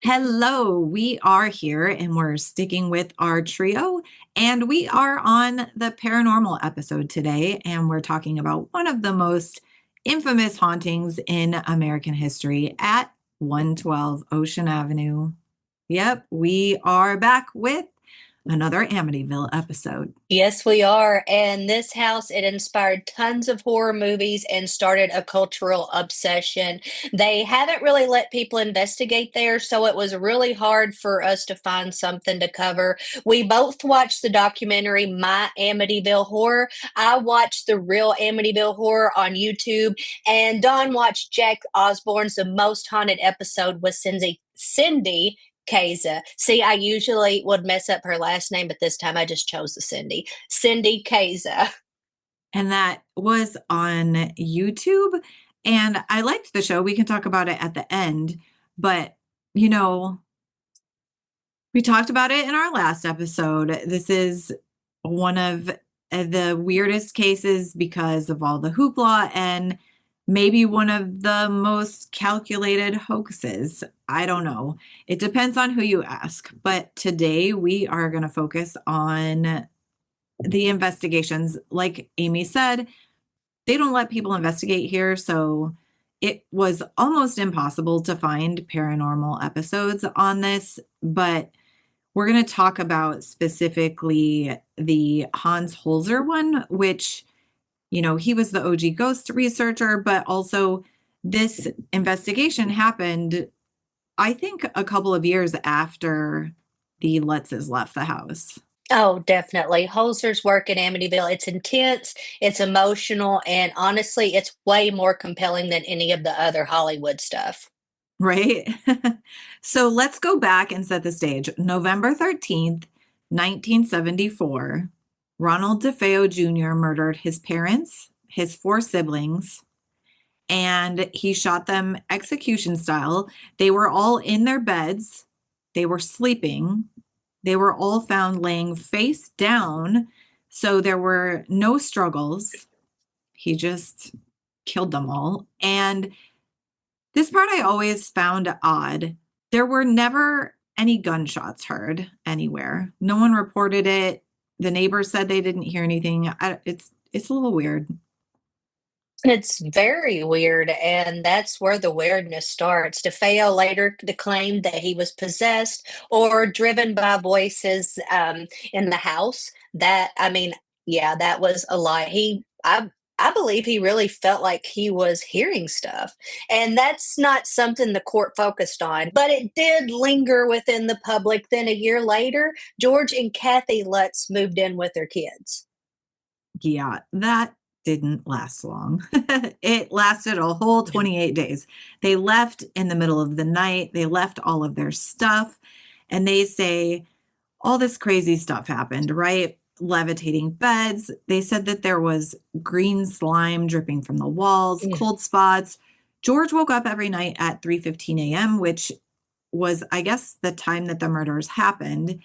Hello, we are here and we're sticking with our trio, and we are on the paranormal episode today, and we're talking about one of the most infamous hauntings in American history at 112 Ocean Avenue. Yep, we are back with another Amityville episode. Yes, we are. And this house, it inspired tons of horror movies and started a cultural obsession. They haven't really let people investigate there, so it was really hard for us to find something to cover. We both watched the documentary My Amityville Horror. I watched the real Amityville Horror on YouTube, and Don watched Jack Osborne's The Most Haunted Episode with Cindy Kaiser. See, I usually would mess up her last name, but this time I just chose the Cindy. Cindy Kaiser. And that was on YouTube. And I liked the show. We can talk about it at the end. But, you know, we talked about it in our last episode. This is one of the weirdest cases because of all the hoopla and maybe one of the most calculated hoaxes. I don't know. It depends on who you ask. But today we are going to focus on the investigations. Like Amy said, they don't let people investigate here. So it was almost impossible to find paranormal episodes on this. But we're going to talk about specifically the Hans Holzer one, which, he was the OG ghost researcher, but also this investigation happened, I think, a couple of years after the Lutzes left the house. Oh, definitely. Holzer's work in Amityville, it's intense, it's emotional, and honestly, it's way more compelling than any of the other Hollywood stuff. Right? So let's go back and set the stage. November 13th, 1974, Ronald DeFeo Jr. murdered his parents, his four siblings, and he shot them execution style. They were all in their beds, they were sleeping, they were all found laying face down. So there were no struggles. He just killed them all. And this part I always found odd. There were never any gunshots heard anywhere. No one reported it. The neighbors said they didn't hear anything. It's a little weird. It's very weird, and that's where the weirdness starts. DeFeo later claimed that he was possessed or driven by voices in the house. Yeah, that was a lie. I believe he really felt like he was hearing stuff, and that's not something the court focused on. But it did linger within the public. Then a year later, George and Kathy Lutz moved in with their kids. Yeah, that didn't last long. It lasted a whole 28 days. They left in the middle of the night. They left all of their stuff. And they say all this crazy stuff happened, right? Levitating beds. They said that there was green slime dripping from the walls, cold spots. George woke up every night at 3:15 a.m., which was, I guess, the time that the murders happened.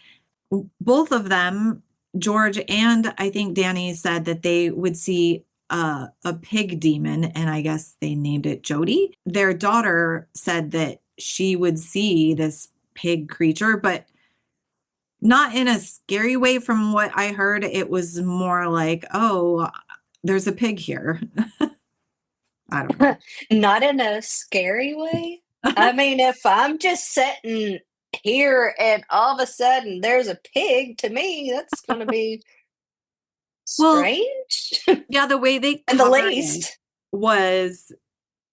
Both of them, George and I think Danny, said that they would see a pig demon, and I guess they named it Jody. Their daughter said that she would see this pig creature, but not in a scary way from what I heard. It was more like, oh, there's a pig here. I don't know. Not in a scary way. I mean, if I'm just sitting here and all of a sudden there's a pig, to me, that's going to be Well, strange yeah, the way they at the covered it least. was,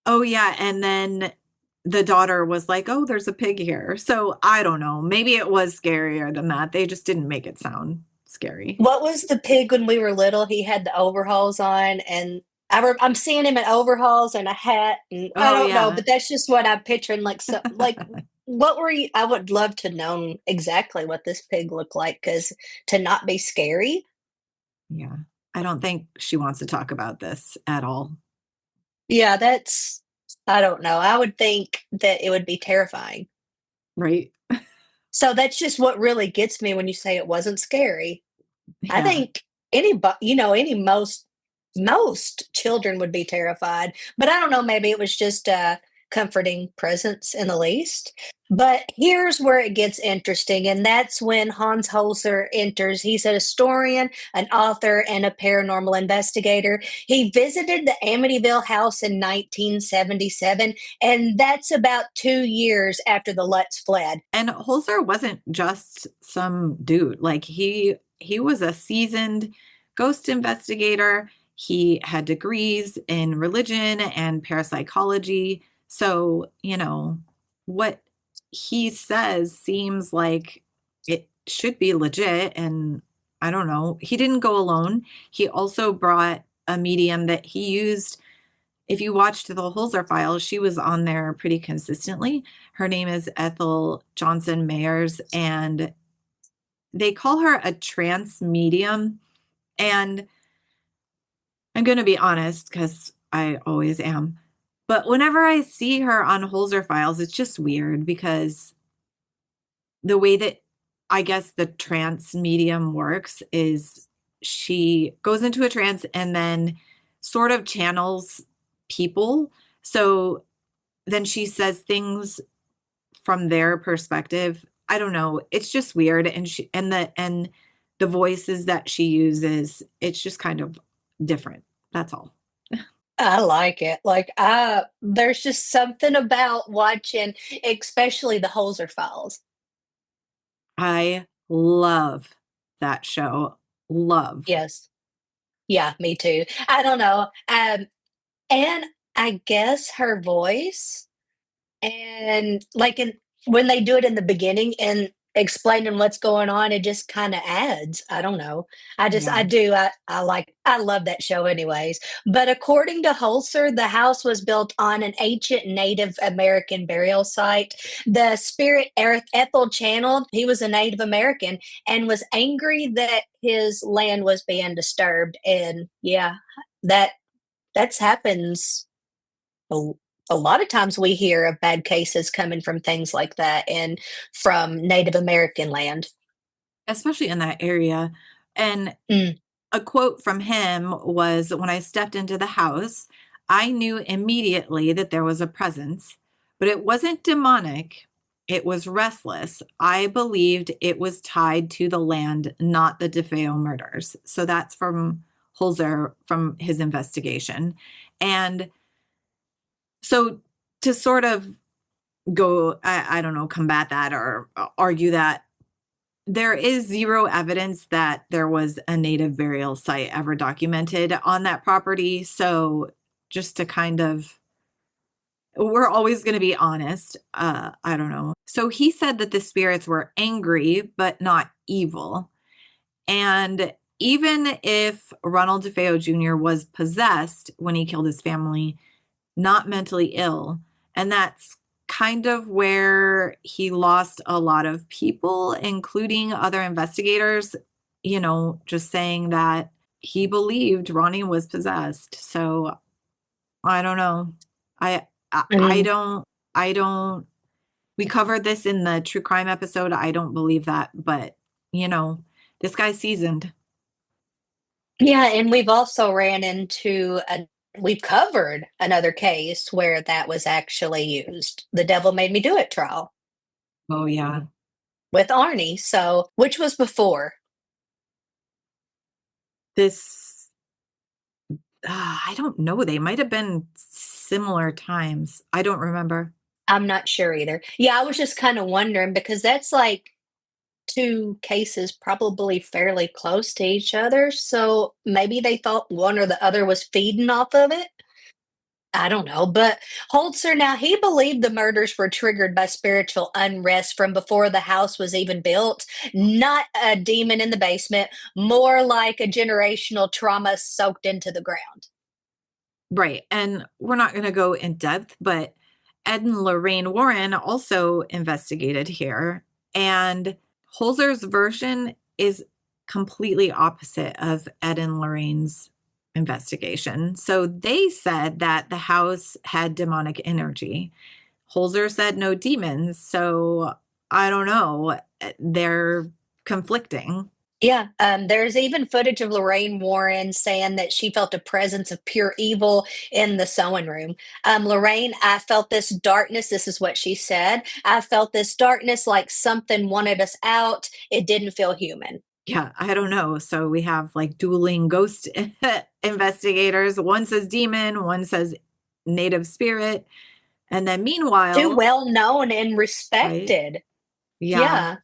oh, yeah. And then the daughter was like, oh, there's a pig here. So I don't know. Maybe it was scarier than that. They just didn't make it sound scary. What was the pig when we were little? He had the overalls on, and I'm seeing him in overalls and a hat, and I Oh, don't know, yeah. but that's just what I'm picturing. What were you? I would love to know exactly what this pig looked like, because to not be scary. Yeah. I don't think she wants to talk about this at all. Yeah, I don't know. I would think that it would be terrifying. Right. So that's just what really gets me when you say it wasn't scary. I Yeah. think most children would be terrified, but I don't know, maybe it was just comforting presence in the least. But here's where it gets interesting, and that's when Hans Holzer enters. He's a historian, an author, and a paranormal investigator. He visited the Amityville house in 1977, and that's about 2 years after the Lutz fled. And Holzer wasn't just some dude. Like he was a seasoned ghost investigator. He had degrees in religion and parapsychology. So, what he says seems like it should be legit. And I don't know. He didn't go alone. He also brought a medium that he used. If you watched the Holzer files, she was on there pretty consistently. Her name is Ethel Johnson Mayers, and they call her a trance medium. And I'm going to be honest because I always am. But whenever I see her on Holzer files, it's just weird because the way that I guess the trance medium works is she goes into a trance and then sort of channels people. So then she says things from their perspective. I don't know. It's just weird. And the voices that she uses, it's just kind of different. That's all. I like it. There's just something about watching, especially the Holzer files. I love that show. Love. Yes. Yeah, me too. I don't know. And I guess her voice and when they do it in the beginning and explaining what's going on, it just kind of adds. I don't know. I Yeah. do. I love that show anyways. But according to Holzer, the house was built on an ancient Native American burial site. The spirit Ethel channeled, he was a Native American and was angry that his land was being disturbed. And yeah, that that's happens a, a lot of times. We hear of bad cases coming from things like that and from Native American land. Especially in that area. And Mm, a quote from him was, "When I stepped into the house, I knew immediately that there was a presence, but it wasn't demonic. It was restless. I believed it was tied to the land, not the DeFeo murders." So that's from Holzer from his investigation. And so to sort of go, I don't know, combat that or argue that, there is zero evidence that there was a native burial site ever documented on that property. So just to kind of, we're always going to be honest. I don't know. So he said that the spirits were angry, but not evil. And even if Ronald DeFeo Jr. was possessed when he killed his family, not mentally ill. And that's kind of where he lost a lot of people, including other investigators, just saying that he believed Ronnie was possessed. So I don't know. I I, I I mean, don't I don't we covered this in the true crime episode. I don't believe that, but this guy's seasoned. yeah, and we've covered another case where that was actually used. The Devil Made Me Do It trial Oh yeah. with Arnie. So, which was before. This I don't know. They might have been similar times. I don't remember. I'm not sure either. Yeah, I was just kind of wondering because that's like two cases probably fairly close to each other. So maybe they thought one or the other was feeding off of it. I don't know. But Holzer, now he believed the murders were triggered by spiritual unrest from before the house was even built, not a demon in the basement, more like a generational trauma soaked into the ground. Right. And we're not going to go in depth, but Ed and Lorraine Warren also investigated here. And Holzer's version is completely opposite of Ed and Lorraine's investigation. So they said that the house had demonic energy. Holzer said no demons. So I don't know. They're conflicting. Yeah, there's even footage of Lorraine Warren saying that she felt a presence of pure evil in the sewing room. Lorraine, I felt this darkness. This is what she said. I felt this darkness like something wanted us out. It didn't feel human. Yeah, I don't know. So we have like dueling ghost investigators. One says demon, one says native spirit. And then Too meanwhile, well known and right? respected. Yeah. Yeah.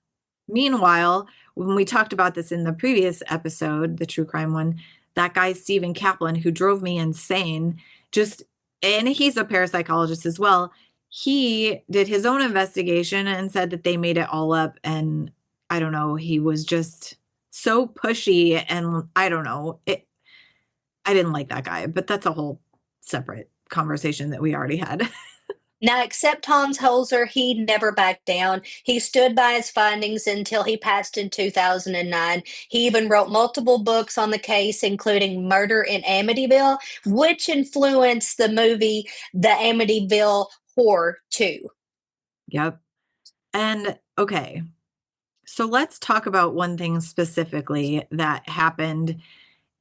Meanwhile, when we talked about this in the previous episode, the true crime one, that guy, Stephen Kaplan, who drove me insane, just, and he's a parapsychologist as well. He did his own investigation and said that they made it all up. And I don't know, he was just so pushy. And I don't know, I didn't like that guy, but that's a whole separate conversation that we already had. Now, except Hans Holzer, he never backed down. He stood by his findings until he passed in 2009. He even wrote multiple books on the case, including Murder in Amityville, which influenced the movie The Amityville Horror 2. Yep. And okay, so let's talk about one thing specifically that happened,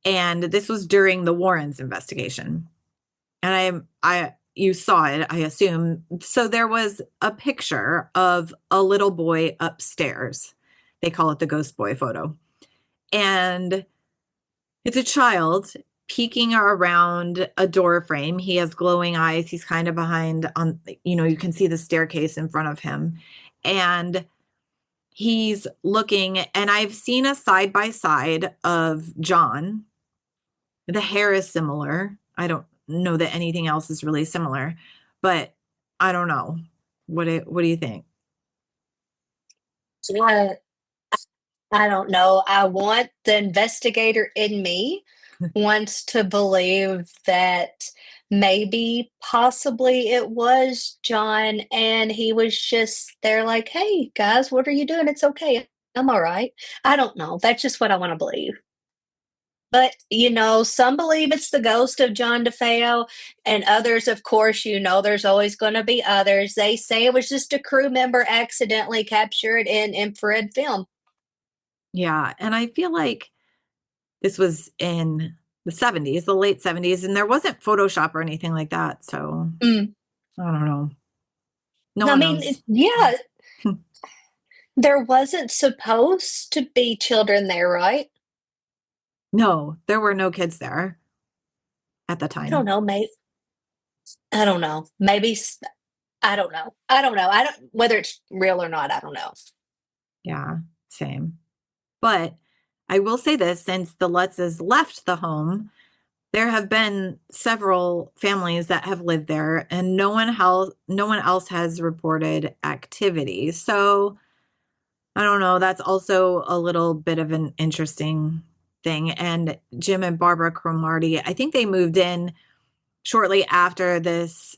and this was during the Warrens investigation. And you saw it, I assume. So there was a picture of a little boy upstairs. They call it the ghost boy photo. And it's a child peeking around a door frame. He has glowing eyes. He's kind of behind on, you can see the staircase in front of him. And he's looking, and I've seen a side by side of John. The hair is similar. I don't know that anything else is really similar, but I don't know. What do you think? Uh, I don't know. I want the investigator in me wants to believe that maybe possibly it was John and he was just there like, "Hey guys, what are you doing? It's okay. I'm all right." I don't know. That's just what I want to believe. But, some believe it's the ghost of John DeFeo, and others, of course, there's always going to be others. They say it was just a crew member accidentally captured in infrared film. Yeah, and I feel like this was in the 70s, the late 70s, and there wasn't Photoshop or anything like that, so Mm. I don't know. No I one mean, knows. yeah, there wasn't supposed to be children there, right? No, there were no kids there at the I don't time. know, maybe. I don't know. Maybe I don't know. I don't know. I don't whether it's real or not. I don't know. Yeah, same. But I will say this, since the Lutzes left the home, there have been several families that have lived there, and no one else has reported activity. So, I don't know, that's also a little bit of an interesting thing. And Jim and Barbara Cromartie, I think they moved in shortly after this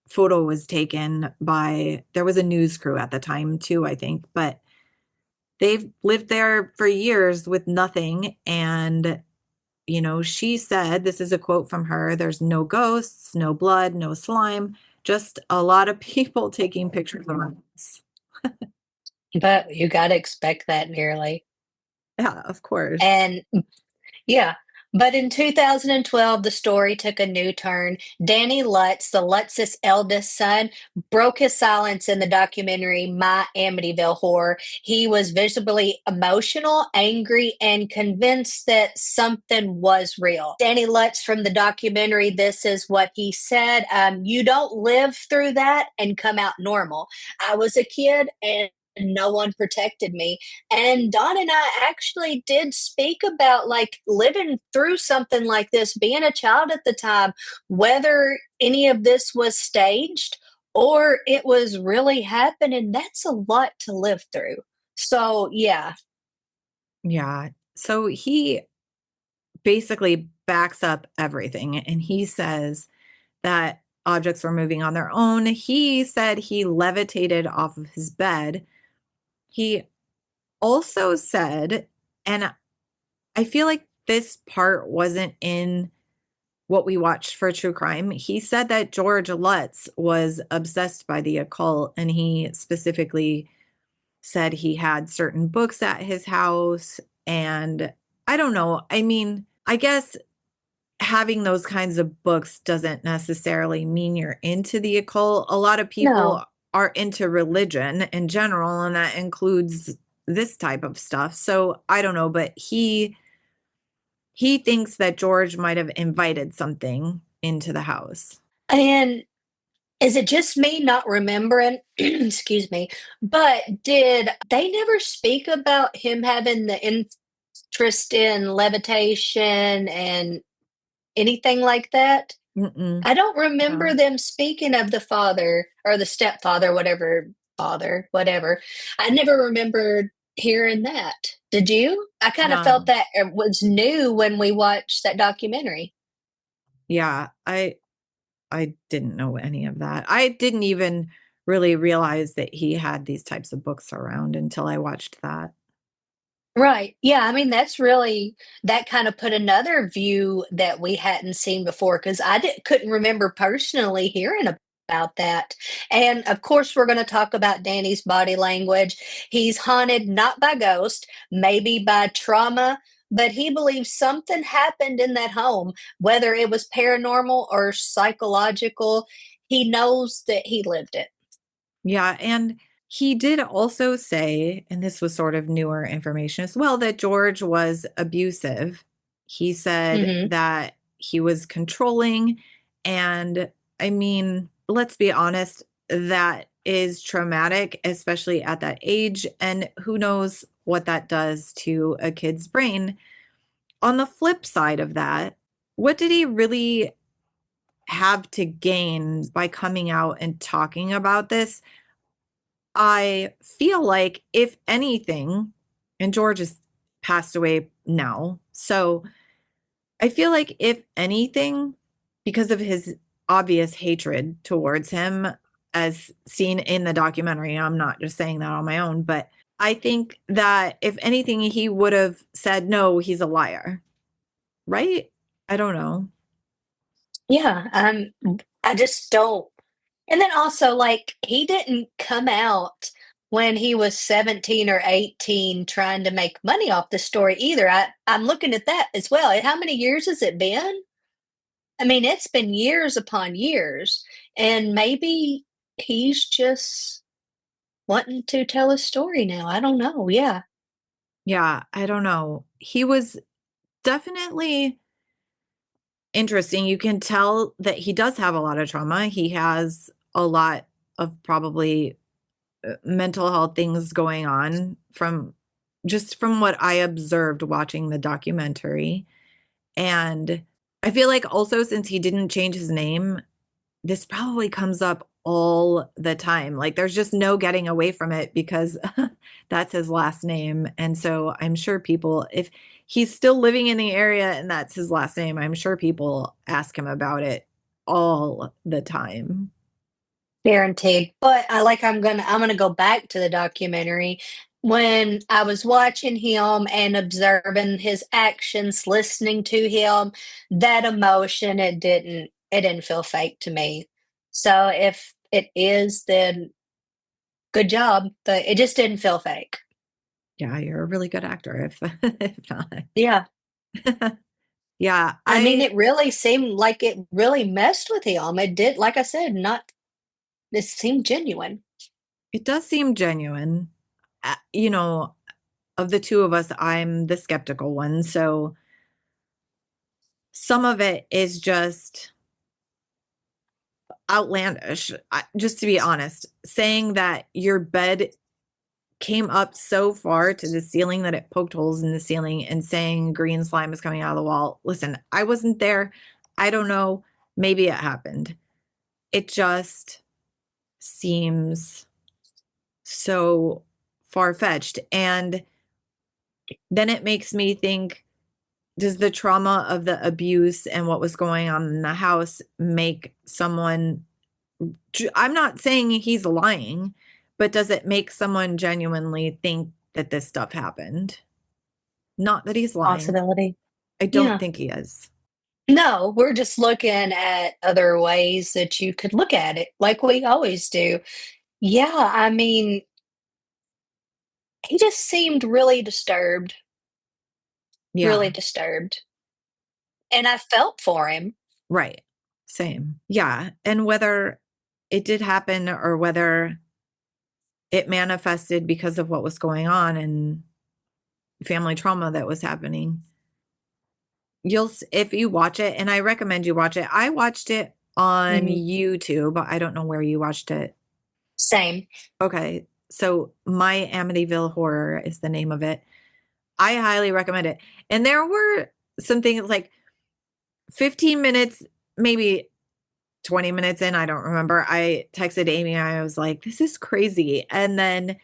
photo was taken by there was a news crew at the time too, I think, but they've lived there for years with nothing. And she said, this is a quote from her, there's no ghosts, no blood, no slime, just a lot of people taking pictures of us. But you gotta expect that nearly. Yeah, of course. And yeah. But in 2012, the story took a new turn. Danny Lutz, the Lutz's eldest son, broke his silence in the documentary My Amityville Horror. He was visibly emotional, angry, and convinced that something was real. Danny Lutz from the documentary, this is what he said. You don't live through that and come out normal. I was a kid and no one protected me. And Don and I actually did speak about like living through something like this, being a child at the time, whether any of this was staged or it was really happening. That's a lot to live through. So, yeah. Yeah. So he basically backs up everything, and he says that objects were moving on their own. He said he levitated off of his bed. He also said, and I feel like this part wasn't in what we watched for true crime. He said that George Lutz was obsessed by the occult, and he specifically said he had certain books at his house. And I don't know. I mean, I guess having those kinds of books doesn't necessarily mean you're into the occult. A lot of people No. are into religion in general, and that includes this type of stuff. So I don't know, but he thinks that George might have invited something into the house. And is it just me not remembering? Excuse me. But did they never speak about him having the interest in levitation and anything like that? Mm-mm. I don't remember No, them speaking of the father or the stepfather, whatever father, whatever. I never remembered hearing that. Did you? I kind of felt no. that it was new when we watched that documentary. Yeah, I didn't know any of that. I didn't even really realize that he had these types of books around until I watched that. Right. Yeah, I mean, that's really that kind of put another view that we hadn't seen before because couldn't remember personally hearing about that. And of course, we're going to talk about Danny's body language. He's haunted not by ghosts, maybe by trauma, but he believes something happened in that home, whether it was paranormal or psychological. He knows that he lived it. Yeah, and he did also say, and this was sort of newer information as well, that George was abusive. He said Hmm. that he was controlling, and I mean, let's be honest, that is traumatic, especially at that age, and who knows what that does to a kid's brain. On the flip side of that, what did he really have to gain by coming out and talking about this? I feel like if anything, and George has passed away now, so I feel like if anything, because of his obvious hatred towards him, as seen in the documentary, I'm not just saying that on my own, but I think that if anything, he would have said, no, he's a liar, right? I don't know. Yeah, I just don't. And then also, like, he didn't come out when he was 17 or 18 trying to make money off the story either. I'm looking at that as well. How many years has it been? I mean, it's been years upon years. And maybe he's just wanting to tell a story now. I don't know. Yeah. Yeah, I don't know. He was definitely interesting. You can tell that he does have a lot of trauma. He has a lot of probably mental health things going on from what I observed watching the documentary. And I feel like also since he didn't change his name, this probably comes up all the time. Like there's just no getting away from it because that's his last name. And so I'm sure people, if he's still living in the area and that's his last name, I'm sure people ask him about it all the time. Guaranteed. But I'm gonna go back to the documentary. When I was watching him and observing his actions, listening to him, that emotion, it didn't feel fake to me. So if it is, then good job. But it just didn't feel fake. Yeah, you're a really good actor if not. Yeah. Yeah, I mean, I it really seemed like it really messed with him. It did, like I said, not this seemed genuine. it does seem genuine. You know, of the two of us, I'm the skeptical one. So some of it is just outlandish. Just to be honest, saying that your bed came up so far to the ceiling that it poked holes in the ceiling and saying green slime is coming out of the wall. Listen, I wasn't there. I don't know. Maybe it happened. It just seems so far fetched. And then it makes me think, does the trauma of the abuse and what was going on in the house make someone, I'm not saying he's lying, but does it make someone genuinely think that this stuff happened? Not that he's lying. Possibility. I don't Yeah. think he is. No, we're just looking at other ways that you could look at it, like we always do. Yeah, I mean, he just seemed really disturbed. really Yeah. disturbed. And I felt for him. Right. Same. Yeah. And whether it did happen or whether it manifested because of what was going on and family trauma that was happening, if you watch it, and I recommend you watch it. I watched it on Mhm. YouTube. I don't know where you watched it. Same. Okay. So My Amityville Horror is the name of it. I highly recommend it. And there were some things like 15 minutes, maybe 20 minutes in, I don't remember. I texted Amy, I was like, this is crazy. And then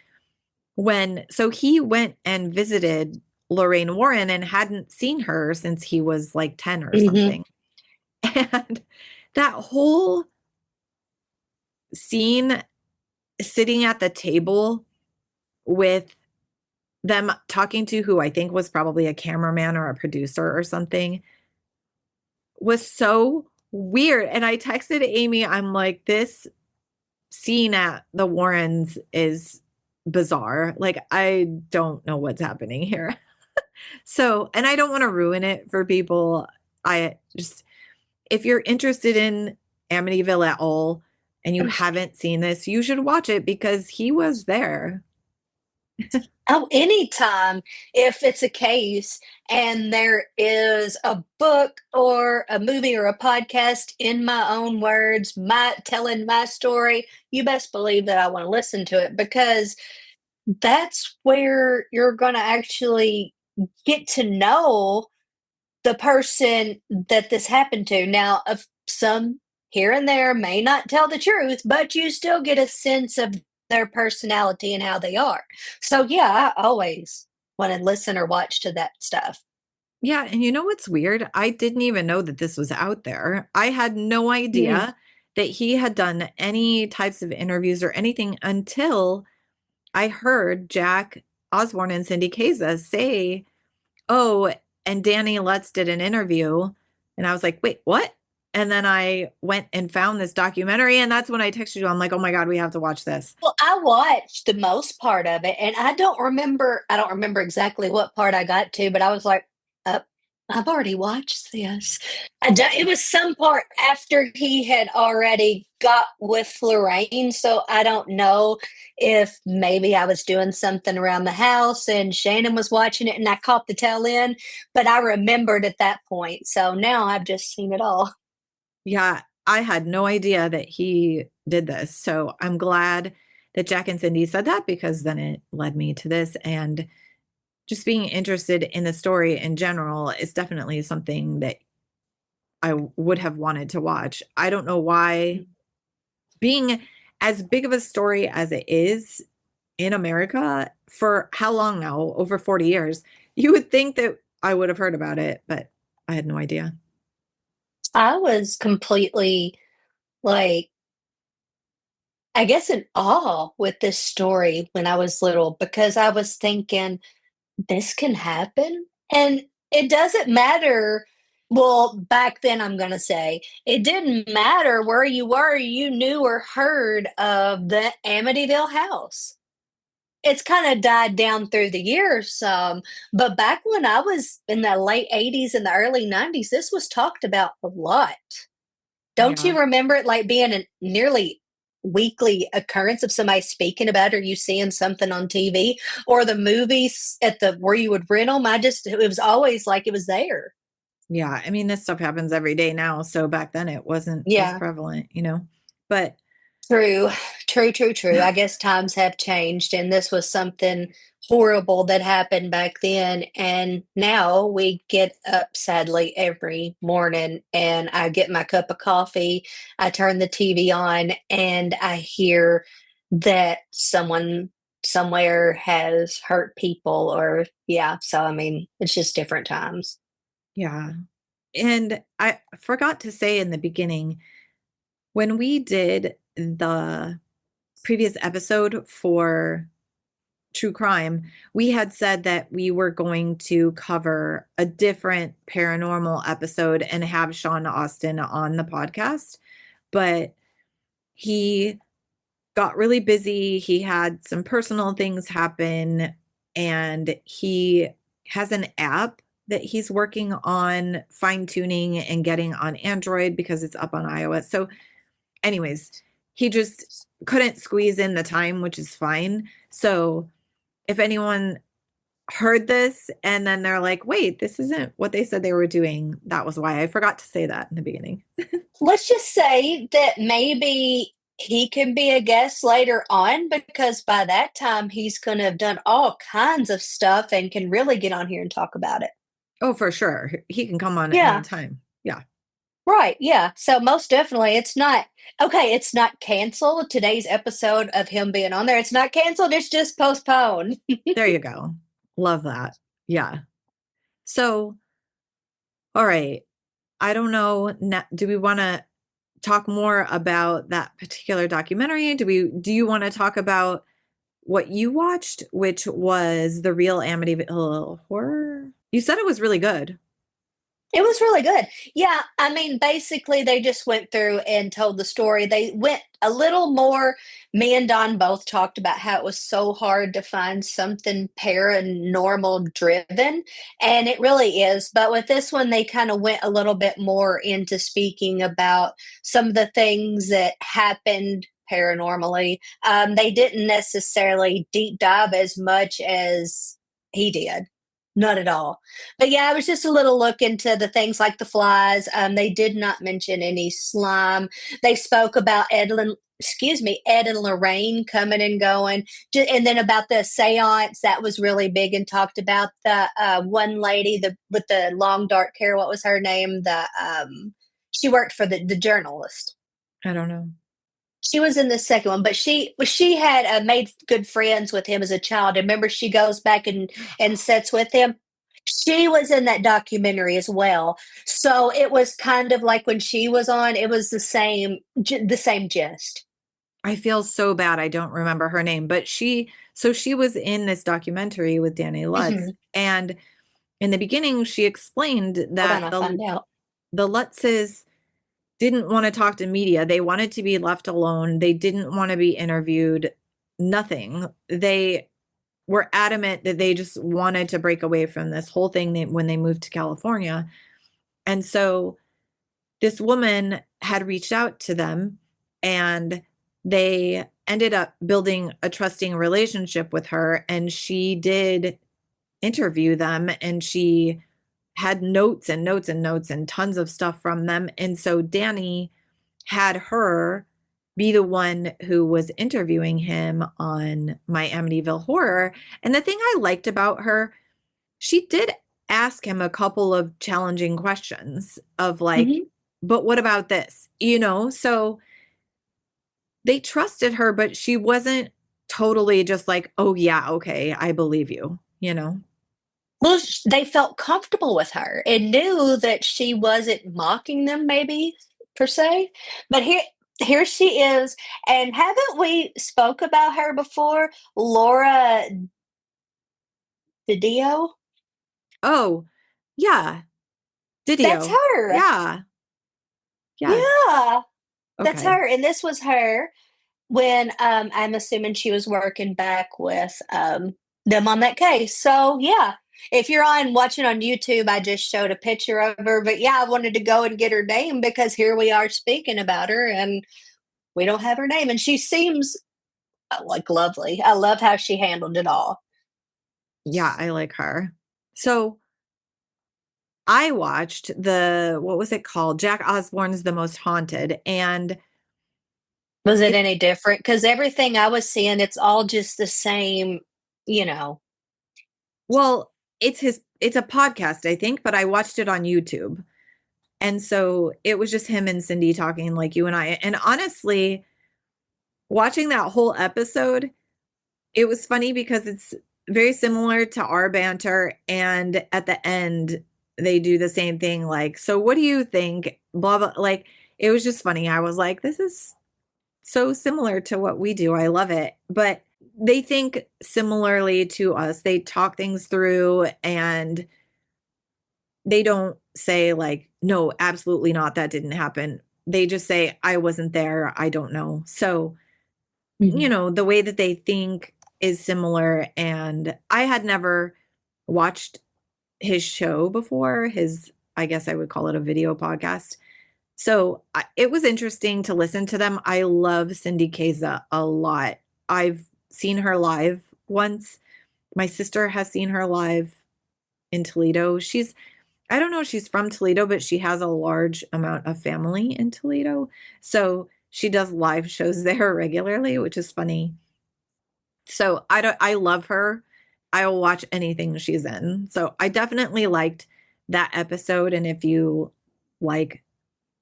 he went and visited Lorraine Warren and hadn't seen her since he was like 10 or Mhm. something. And that whole scene sitting at the table with them talking to who I think was probably a cameraman or a producer or something was so weird. And I texted Amy, I'm like, this scene at the Warrens is bizarre. Like, I don't know what's happening here. So, and I don't want to ruin it for people. I just, if you're interested in Amityville at all and you haven't seen this, you should watch it because he was there. Oh, anytime if it's a case and there is a book or a movie or a podcast in my own words, my telling my story, you best believe that I want to listen to it because that's where you're going to actually get to know the person that this happened to. Now, of some here and there may not tell the truth, but you still get a sense of their personality and how they are. So, yeah, I always want to listen or watch to that stuff. Yeah, and you know what's weird? I didn't even know that this was out there. I had no Mm. idea that he had done any types of interviews or anything until I heard Jack Osborne and Cindy Kaza say, "Oh, and Danny Lutz did an interview." And I was like, "Wait, what?" And then I went and found this documentary, and that's when I texted you. I'm like, "Oh my God, we have to watch this." Well, I watched the most part of it, and I don't remember exactly what part I got to, but I was like, "Uh, I've already watched this." It was some part after he had already got with Lorraine, so I don't know if maybe I was doing something around the house and Shannon was watching it and I caught the tail end, but I remembered at that point. So now I've just seen it all. Yeah, I had no idea that he did this. So I'm glad that Jack and Cindy said that because then it led me to this. And just being interested in the story in general is definitely something that I would have wanted to watch. I don't know why, being as big of a story as it is in America for how long now? Over 40 years. You would think that I would have heard about it, but I had no idea. I was completely like I guess in awe with this story when I was little because I was thinking, "This can happen?" And it doesn't matter well, back then, I'm gonna say, it didn't matter where you were, you knew or heard of the Amityville house. It's kinda died down through the years some, but back when I was in the late '80s and the early '90s, this was talked about a lot. Don't Yeah. you remember it, like, being a nearly weekly occurrence of somebody speaking about it or you seeing something on TV or the movies at the where you would rent them? It was always like it was there. Yeah, I mean, this stuff happens every day now, so back then it wasn't as Yeah. prevalent, you know? But True. True, true, true. I guess times have changed, and this was something horrible that happened back then, and now we get up, sadly, every morning, and I get my cup of coffee, I turn the TV on, and I hear that someone somewhere has hurt people or yeah, so, I mean, it's just different times. yeah, and I forgot to say in the beginning, when we did the previous episode for true crime, we had said that we were going to cover a different paranormal episode and have Sean Austin on the podcast, but he got really busy. He had some personal things happen, and he has an app that he's working on fine tuning and getting on Android because it's up on iOS. So, anyways, he just couldn't squeeze in the time, which is fine. So, if anyone heard this and then they're like, wait, this isn't what they said they were doing, that was why. I forgot to say that in the beginning. Let's just say that maybe he can be a guest later on because by that time he's going to have done all kinds of stuff and can really get on here and talk about it. Oh, for sure. He can come on at any Yeah, time. Yeah. right. Yeah. So most definitely it's not okay, it's not canceled. Today's episode of him being on there, it's not canceled, it's just postponed. There you go. Love that. Yeah. So, all right. I don't know. Do we want to talk more about that particular documentary? Do you want to talk about what you watched, which was the real Amityville horror? You said it was really good. It was really good. Yeah, I mean, basically, they just went through and told the story. They went a little more. Me and Don both talked about how it was so hard to find something paranormal driven, and it really is. But with this one, they kind of went a little bit more into speaking about some of the things that happened paranormally. They didn't necessarily deep dive as much as he did. Not at all. But yeah, it was just a little look into the things like the flies. They did not mention any slime. They spoke about Ed and Lorraine coming and going, and then about the seance that was really big and talked about the one lady with the long dark hair. What was her name? The she worked for the journalist. I don't know. She was in the second one, but she had made good friends with him as a child. And remember, she goes back and sits with him. She was in that documentary as well. So it was kind of like when she was on, it was the same gist. I feel so bad I don't remember her name, but she was in this documentary with Danny Lutz. Hmm. And in the beginning, she explained Hold on, that I'll find out. the Lutzes didn't want to talk to media. They wanted to be left alone. They didn't want to be interviewed. Nothing. They were adamant that they just wanted to break away from this whole thing when they moved to California. And so this woman had reached out to them and they ended up building a trusting relationship with her. And she did interview them and she had notes and notes and notes and tons of stuff from them. And so Danny had her be the one who was interviewing him on my Amityville Horror. And the thing I liked about her, she did ask him a couple of challenging questions of like, Hmm. but what about this? So they trusted her, but she wasn't totally just like, oh, yeah, okay, I believe you. Well, they felt comfortable with her and knew that she wasn't mocking them, maybe per se. But here she is, and haven't we spoke about her before? Laura Didio. Oh, yeah, That's Didio. her. Yeah, yes. Yeah, that's Okay. her. And this was her when I'm assuming she was working back with them on that case. So yeah. If you're on watching on YouTube, I just showed a picture of her. But yeah, I wanted to go and get her name because here we are speaking about her and we don't have her name. And she seems like lovely. I love how she handled it all. Yeah, I like her. So I watched what was it called? Jack Osborne's The Most Haunted. And Was it it's, any different? Because everything I was seeing, it's all just the same, you know. well, it's a podcast, I think, but I watched it on YouTube. And so it was just him and Cindy talking like you and I. And honestly, watching that whole episode, it was funny because it's very similar to our banter. And at the end, they do the same thing. Like, so what do you think? Blah, blah. Like, it was just funny. I was like, this is so similar to what we do. I love it. But they think similarly to us. They talk things through and they don't say, like, no, absolutely not. That didn't happen. They just say, I wasn't there. I don't know. So, Mhm. the way that they think is similar. And I had never watched his show before, his, I guess I would call it a video podcast. So it was interesting to listen to them. I love Cindy Kaza a lot. I've seen her live once. My sister has seen her live in Toledo. I don't know if she's from Toledo, but she has a large amount of family in Toledo. So she does live shows there regularly, which is funny. So I love her. I will watch anything she's in. So I definitely liked that episode. And if you like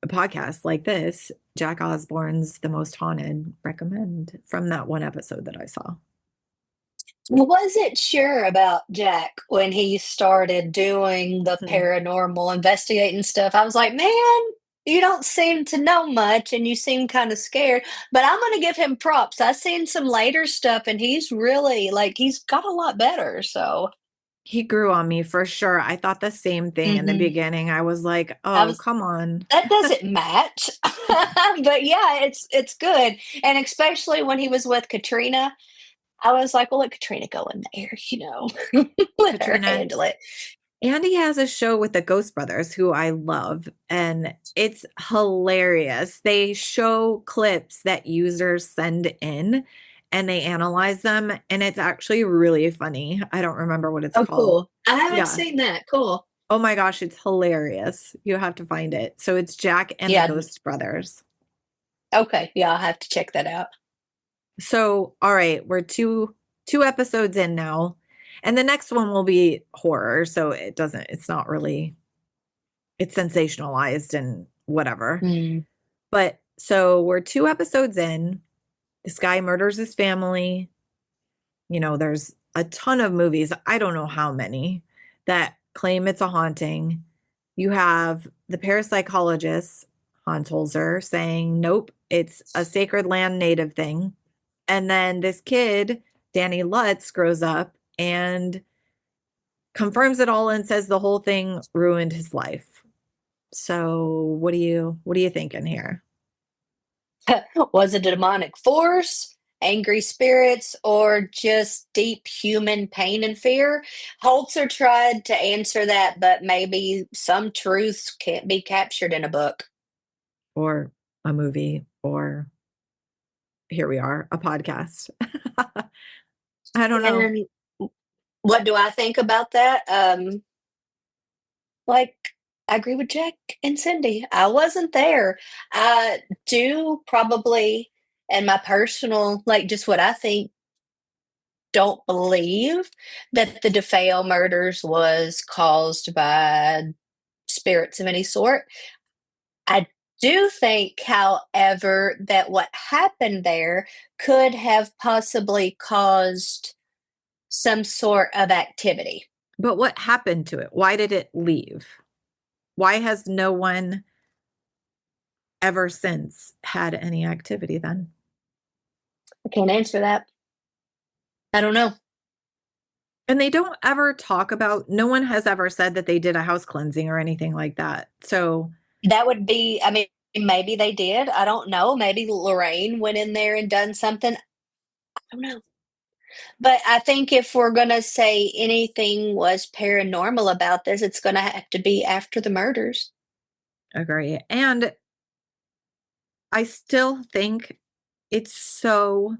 a podcast like this, Jack Osborne's The Most Haunted, recommend from that one episode that I saw. Wasn't sure about Jack when he started doing the Hmm. paranormal investigating stuff. I was like, man, you don't seem to know much and you seem kind of scared. But I'm going to give him props. I've seen some later stuff and he's really like, he's got a lot better. So, He grew on me for sure. I thought the same thing in the mhm. beginning. I was like, I oh, was, come on. that doesn't match. But yeah, it's good. And especially when he was with Katrina, I was like, well, let Katrina go in there, let her Katrina. handle it. And he has a show with the Ghost Brothers, who I love, and it's hilarious. They show clips that users send in and they analyze them, and it's actually really funny. I don't remember what it's Oh, called. cool. I haven't Yeah. seen that. Cool. Oh my gosh, it's hilarious. You have to find it. So it's Jack and the Yeah. Ghost Brothers. Okay. Yeah, I'll have to check that out. So, all right, we're two episodes in now. And the next one will be horror, so it's not really, it's sensationalized and whatever. Mm. But so we're two episodes in. This guy murders his family. There's a ton of movies, I don't know how many, that claim it's a haunting. You have the parapsychologist, Hans Holzer, saying, nope, it's a sacred land native thing. And then this kid, Danny Lutz, grows up and confirms it all and says the whole thing ruined his life. So what are you thinking here? Was it a demonic force, angry spirits, or just deep human pain and fear? Holzer tried to answer that, but maybe some truths can't be captured in a book. Or a movie, or here we are, a podcast. I don't know. And what do I think about that? Like, I agree with Jack and Cindy. I wasn't there. I do probably, and my personal, like, just what I think, don't believe that the DeFeo murders was caused by spirits of any sort. I do think, however, that what happened there could have possibly caused some sort of activity. But what happened to it? Why did it leave? Why has no one ever since had any activity then? I can't answer that. I don't know. And they don't ever talk about, no one has ever said that they did a house cleansing or anything like that. So, That would be, I mean, maybe they did. I don't know. Maybe Lorraine went in there and done something. I don't know. But I think if we're going to say anything was paranormal about this, it's going to have to be after the murders. agree. And I still think it's so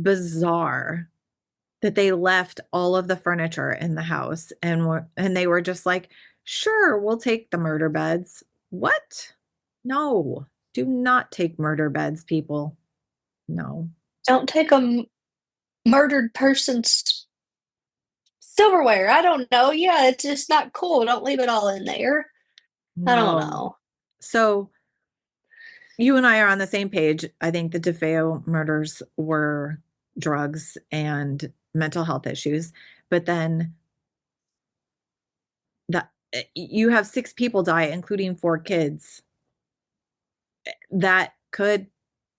bizarre that they left all of the furniture in the house and they were just like, "Sure, we'll take the murder beds." What? No. Do not take murder beds, people. No. Don't take a murdered person's silverware. I don't know. Yeah, it's just not cool. Don't leave it all in there. I don't No. know. So you and I are on the same page. I think the DeFeo murders were drugs and mental health issues, but then that you have six people die, including four kids. That could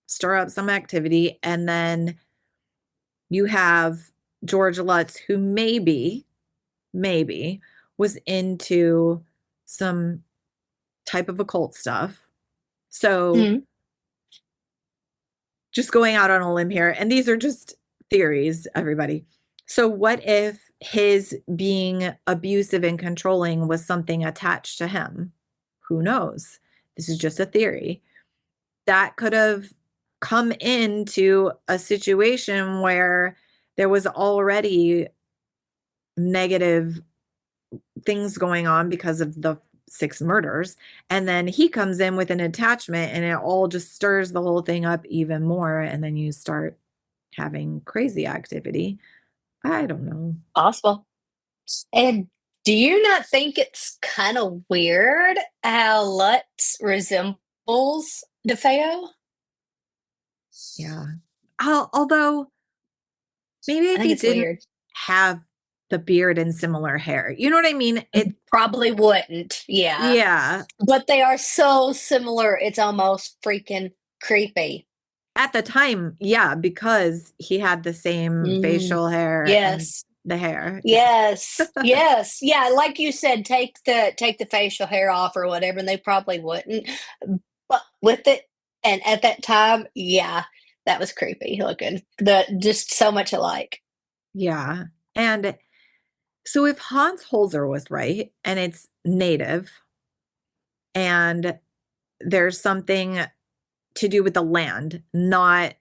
stir up some activity. And then you have George Lutz, who maybe was into some type of occult stuff. So Mm. just going out on a limb here, and these are just theories, everybody. So what if his being abusive and controlling was something attached to him? Who knows? This is just a theory. That could have come into a situation where there was already negative things going on because of the 6 murders, and then he comes in with an attachment, and it all just stirs the whole thing up even more, and then you start having crazy activity. I don't know. Possible. And do you not think it's kind of weird how Lutz resembles DeFeo? Yeah. Although maybe I if think he it's didn't weird. have the beard and similar hair, you know what I mean? Probably wouldn't. Yeah. Yeah, But they are so similar, it's almost freaking creepy. at the time, yeah, because he had the same Mm, facial hair and yes. the hair. Yeah. Yes. Yes. Yeah, like you said, take the facial hair off or whatever, and they probably wouldn't. But with it and at that time, yeah, that was creepy looking. The just so much alike. Yeah. And so if Hans Holzer was right and it's native and there's something to do with the land, not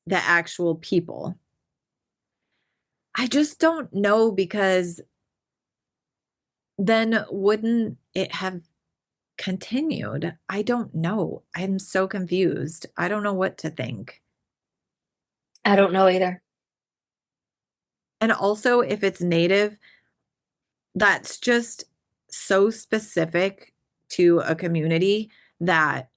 the actual people, I just don't know because then wouldn't it have continued? I don't know. I'm so confused. I don't know what to think. I don't know either. And also, if it's native, that's just so specific to a community that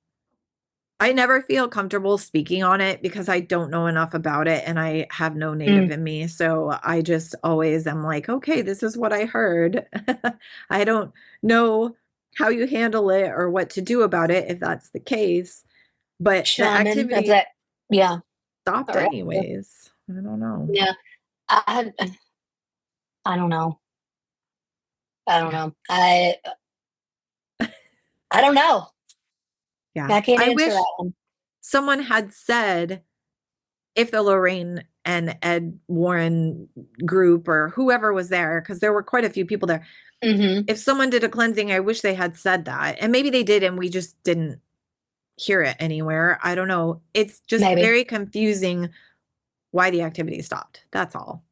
I never feel comfortable speaking on it because I don't know enough about it and I have no native Mm, in me. So I just always am like, okay, this is what I heard. I don't know how you handle it or what to do about it if that's the case. But the shaman of activity that, yeah, stopped or anyways. I don't know. yeah. I don't know. I don't Yeah. know. I don't know. Yeah. I can't I answer wish that one. someone had said if the Lorraine and Ed Warren group or whoever was there, because there were quite a few people there. Mhm. If someone did a cleansing, I wish they had said that. And maybe they did and we just didn't hear it anywhere. I don't know. It's just Maybe. very confusing why the activity stopped. That's all.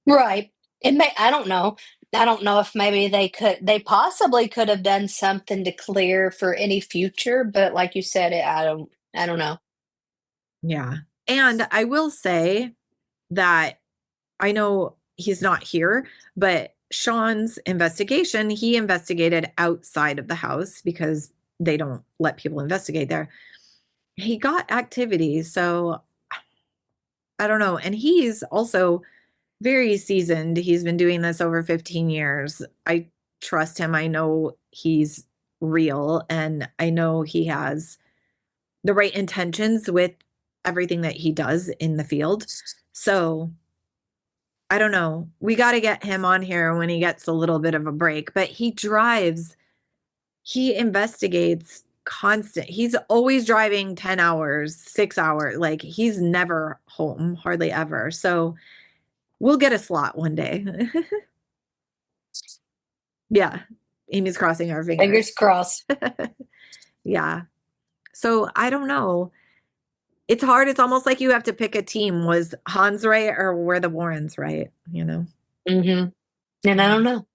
Right. It may I don't know. I don't know if maybe they possibly could have done something to clear for any future, but like you said, I don't know. Yeah. And I will say that I know he's not here, but Sean's investigation, he investigated outside of the house because they don't let people investigate there. He got activity, so I don't know. And he's also very seasoned. He's been doing this over 15 years. I trust him. I know he's real and I know he has the right intentions with everything that he does in the field. So I don't know. We got to get him on here when he gets a little bit of a break, but he drives, he investigates constant. He's always driving 10 hours, 6 hours. Like he's never home, hardly ever. So we'll get a slot one day. Yeah. Amy's crossing our Fingers fingers. crossed. Yeah. So I don't know. It's hard. It's almost like you have to pick a team. Was Hans right or were the Warrens right? You know? Mhm. And I Yeah. don't know.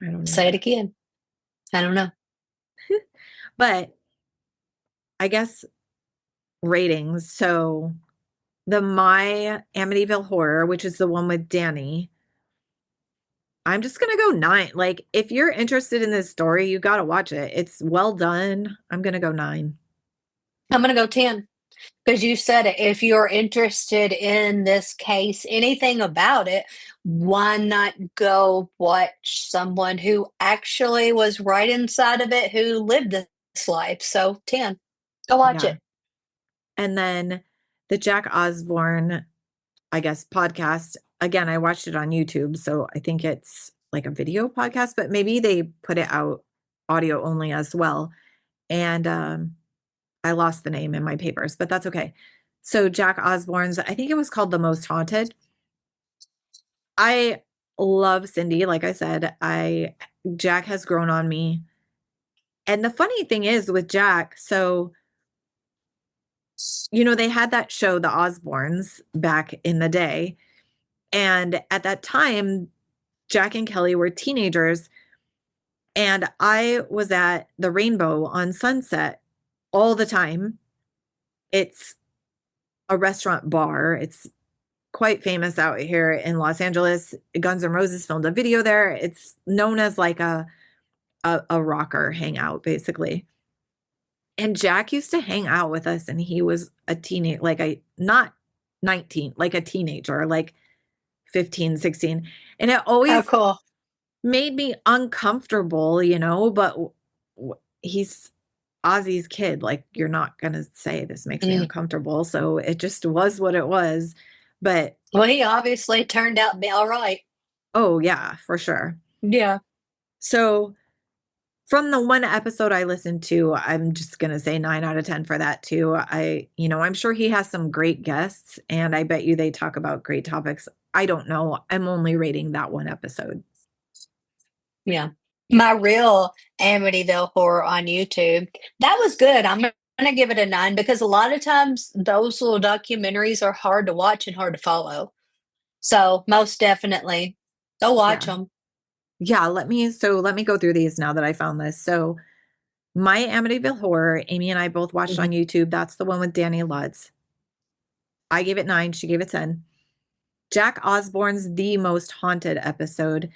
I don't know. Say it again. I don't know. But I guess ratings. So the My Amityville Horror, which is the one with Danny, I'm just gonna go 9. Like, if you're interested in this story, you gotta watch it. It's well done. I'm gonna go 9. I'm gonna go 10. Because you said it, if you're interested in this case, anything about it, why not go watch someone who actually was right inside of it, who lived this life? So 10. Go watch Yeah. it. And then the Jack Osborne, I guess, podcast. Again, I watched it on YouTube, so I think it's like a video podcast, but maybe they put it out audio only as well. And I lost the name in my papers, but that's okay. So Jack Osborne's, I think it was called The Most Haunted. I love Cindy. Like I said, Jack has grown on me. And the funny thing is with Jack, so they had that show, The Osbournes, back in the day. And at that time, Jack and Kelly were teenagers. And I was at the Rainbow on Sunset all the time. It's a restaurant bar. It's quite famous out here in Los Angeles. Guns N' Roses filmed a video there. It's known as like a rocker hangout, basically. And Jack used to hang out with us, and he was a teenage, like a not 19, like a teenager, like 15, 16. And it Oh, always cool. made me uncomfortable, but he's Ozzy's kid. Like, you're not going to say this makes me Mm. uncomfortable. So it just was what it was. But Well, he obviously turned out to be all right. oh, yeah, for sure. Yeah. So from the one episode I listened to, I'm just going to say 9 out of 10 for that too. I'm sure he has some great guests, and I bet you they talk about great topics. I don't know. I'm only rating that one episode. Yeah. My real Amityville horror on YouTube, that was good. I'm gonna give it a 9 because a lot of times those little documentaries are hard to watch and hard to follow. So most definitely go watch Yeah. them. Yeah, let me go through these now that I found this. So, my Amityville Horror, Amy and I both watched on Mhm. YouTube. That's the one with Danny Lutz. I gave it 9, she gave it 10. Jack Osborne's The Most Haunted episode,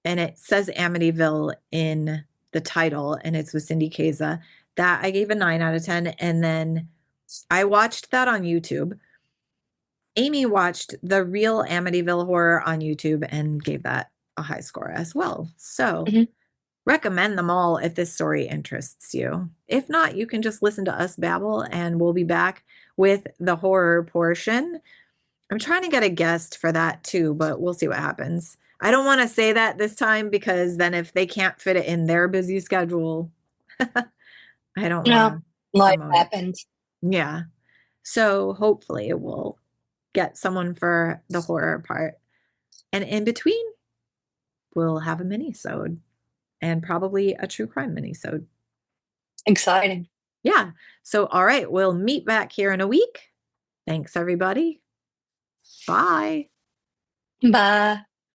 and it says Amityville in the title, and it's with Cindy Kaza. That I gave a 9 out of 10. And then I watched that on YouTube. Amy watched the real Amityville Horror on YouTube and gave that a high score as well. So, Mhm. recommend them all if this story interests you. If not, you can just listen to us babble, and we'll be back with the horror portion. I'm trying to get a guest for that too, but we'll see what happens. I don't want to say that this time, because then if they can't fit it in their busy schedule, I don't want No, to life promote it. happens. Yeah. So hopefully we'll get someone for the horror part. And in between, we'll have a mini-sode, and probably a true crime mini-sode. Exciting. Yeah. So, all right, we'll meet back here in a week. Thanks, everybody. Bye. Bye.